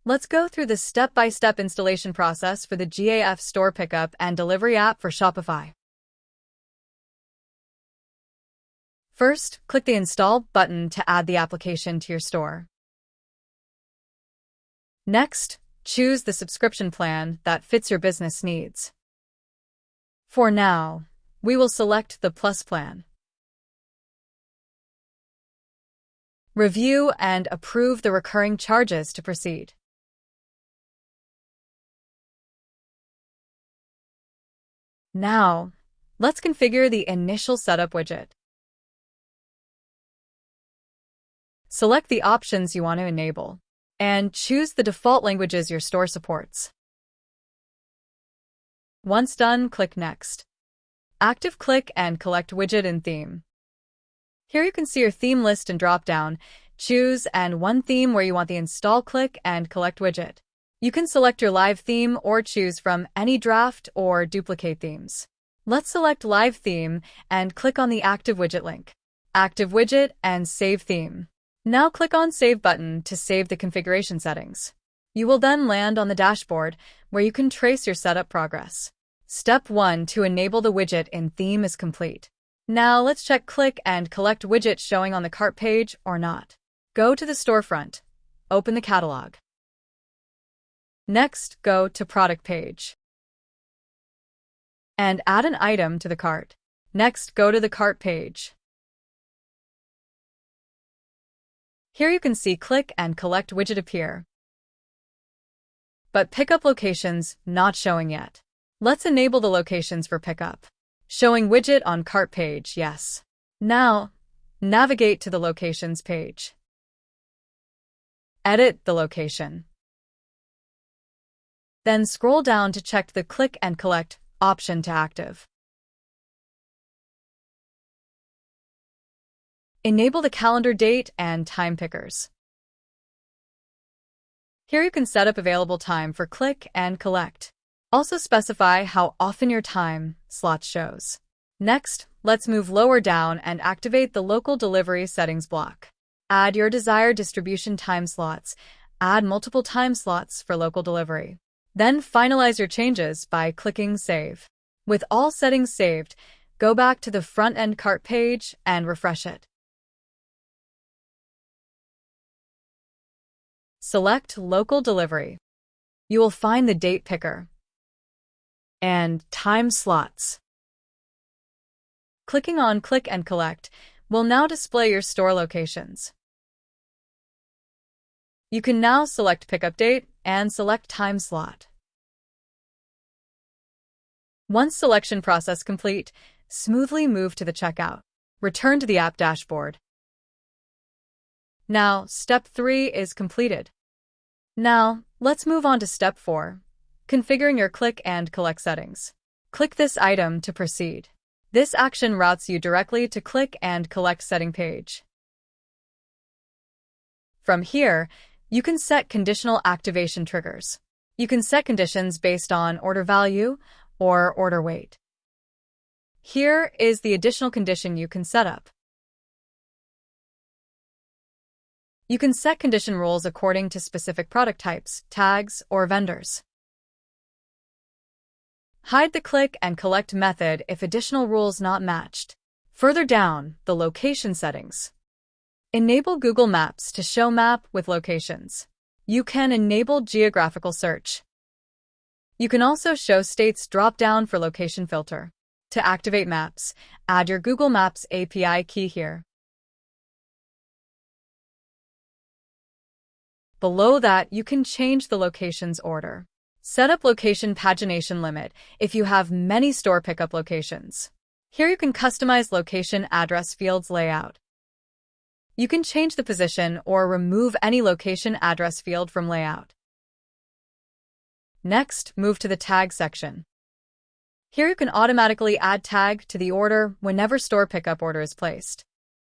Let's go through the step-by-step installation process for the GAF store pickup and delivery app for Shopify. First, click the Install button to add the application to your store. Next, choose the subscription plan that fits your business needs. For now, we will select the Plus plan. Review and approve the recurring charges to proceed. Now, let's configure the initial setup widget. Select the options you want to enable, and choose the default languages your store supports. Once done, click Next. Active Click and Collect widget and theme. Here you can see your theme list and drop-down. Choose and one theme where you want the Install Click and Collect widget. You can select your live theme or choose from any draft or duplicate themes. Let's select Live Theme and click on the Active Widget link. Active Widget and Save Theme. Now click on Save button to save the configuration settings. You will then land on the dashboard where you can trace your setup progress. Step 1 to enable the widget in theme is complete. Now let's check Click and Collect widget showing on the cart page or not. Go to the storefront. Open the catalog. Next, go to Product page and add an item to the cart. Next, go to the cart page. Here you can see Click and Collect widget appear, but pickup locations not showing yet. Let's enable the locations for pickup. Showing widget on cart page, yes. Now, navigate to the locations page. Edit the location. Then scroll down to check the Click and Collect option to active. Enable the calendar date and time pickers. Here you can set up available time for Click and Collect. Also specify how often your time slot shows. Next, let's move lower down and activate the local delivery settings block. Add your desired distribution time slots. Add multiple time slots for local delivery. Then finalize your changes by clicking Save. With all settings saved, go back to the front-end cart page and refresh it. Select Local Delivery. You will find the date picker and time slots. Clicking on Click and Collect will now display your store locations. You can now select pickup date and select time slot. Once selection process complete, smoothly move to the checkout. Return to the app dashboard. Now, step 3 is completed. Now, let's move on to step 4, configuring your Click and Collect settings. Click this item to proceed. This action routes you directly to Click and Collect setting page. From here, you can set conditional activation triggers. You can set conditions based on order value or order weight. Here is the additional condition you can set up. You can set condition rules according to specific product types, tags, or vendors. Hide the Click and Collect method if additional rules not matched. Further down, the location settings. Enable Google Maps to show map with locations. You can enable geographical search. You can also show states drop-down for location filter. To activate maps, add your Google Maps API key here. Below that, you can change the location's order. Set up location pagination limit if you have many store pickup locations. Here you can customize location address fields layout. You can change the position or remove any location address field from layout. Next, move to the tag section. Here you can automatically add tag to the order whenever store pickup order is placed.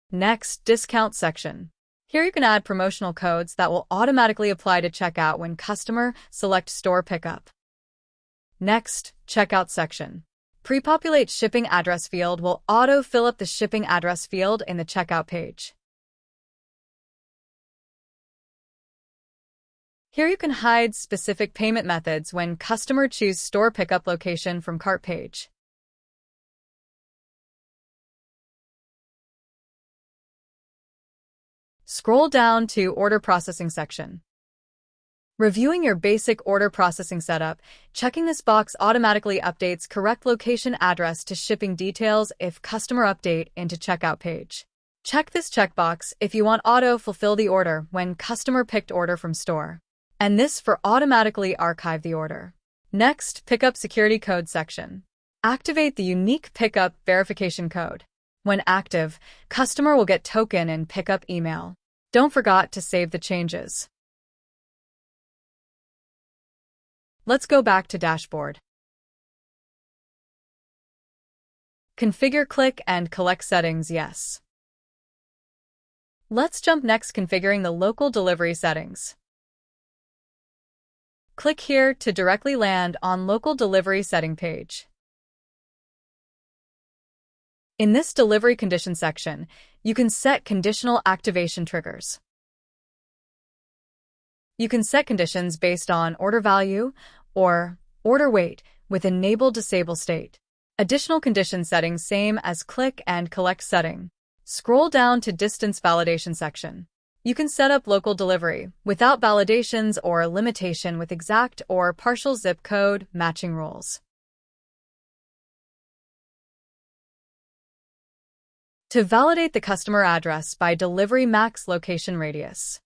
Next, discount section. Here you can add promotional codes that will automatically apply to checkout when customer select store pickup. Next, checkout section. Pre-populate shipping address field will auto-fill up the shipping address field in the checkout page. Here you can hide specific payment methods when customer choose store pickup location from cart page. Scroll down to Order Processing section. Reviewing your basic order processing setup, checking this box automatically updates correct location address to shipping details if customer update into checkout page. Check this checkbox if you want auto-fulfill the order when customer picked order from store. And this for automatically archive the order. Next, Pickup Security Code section. Activate the unique pickup verification code. When active, customer will get token and pickup email. Don't forget to save the changes. Let's go back to dashboard. Configure click and collect settings, yes. Let's jump next configuring the local delivery settings. Click here to directly land on local delivery setting page. In this delivery condition section, you can set conditional activation triggers. You can set conditions based on order value or order weight with enable disable state. Additional condition settings same as click and collect setting. Scroll down to distance validation section. You can set up local delivery without validations or limitation with exact or partial zip code matching rules. To validate the customer address by delivery max location radius.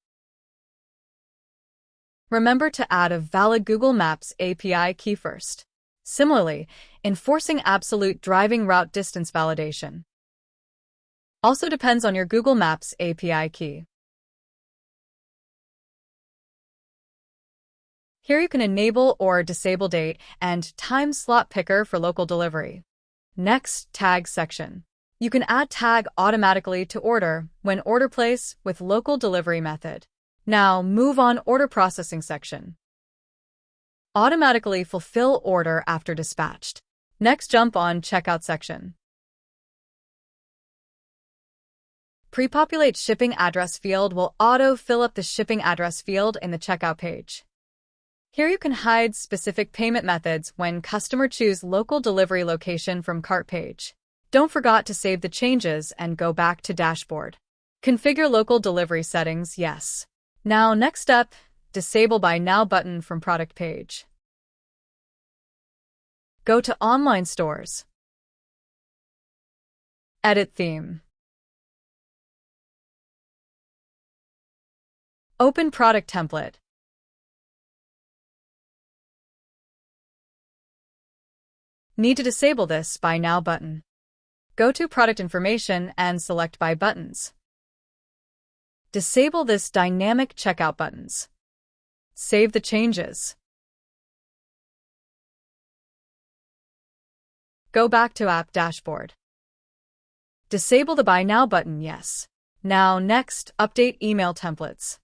Remember to add a valid Google Maps API key first. Similarly, enforcing absolute driving route distance validation also depends on your Google Maps API key. Here you can enable or disable date and time slot picker for local delivery. Next, tag section. You can add tag automatically to order when order place with local delivery method. Now move on order processing section. Automatically fulfill order after dispatched. Next jump on checkout section. Pre-populate shipping address field will auto fill up the shipping address field in the checkout page. Here you can hide specific payment methods when customer choose local delivery location from cart page. Don't forget to save the changes and go back to dashboard. Configure local delivery settings, yes. Now, next step, disable Buy Now button from product page. Go to Online Stores. Edit theme. Open product template. Need to disable this Buy Now button. Go to Product Information and select Buy buttons. Disable this dynamic checkout buttons. Save the changes. Go back to App Dashboard. Disable the Buy Now button, yes. Now next, update email templates.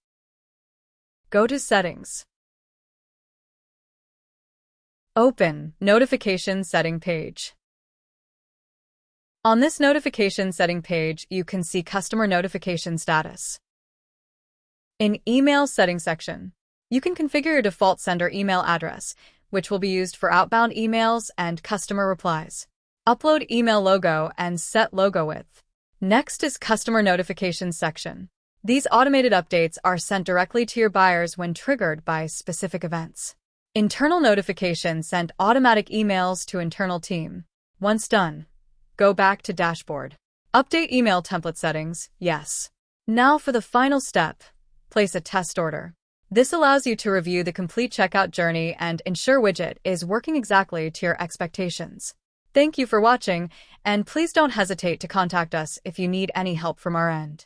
Go to Settings. Open Notification Setting page. On this notification setting page, you can see customer notification status. In Email Settings section, you can configure your default sender email address, which will be used for outbound emails and customer replies. Upload email logo and set logo width. Next is Customer Notifications section. These automated updates are sent directly to your buyers when triggered by specific events. Internal notifications send automatic emails to internal team. Once done, go back to dashboard. Update email template settings, yes. Now for the final step, place a test order. This allows you to review the complete checkout journey and ensure widget is working exactly to your expectations. Thank you for watching, and please don't hesitate to contact us if you need any help from our end.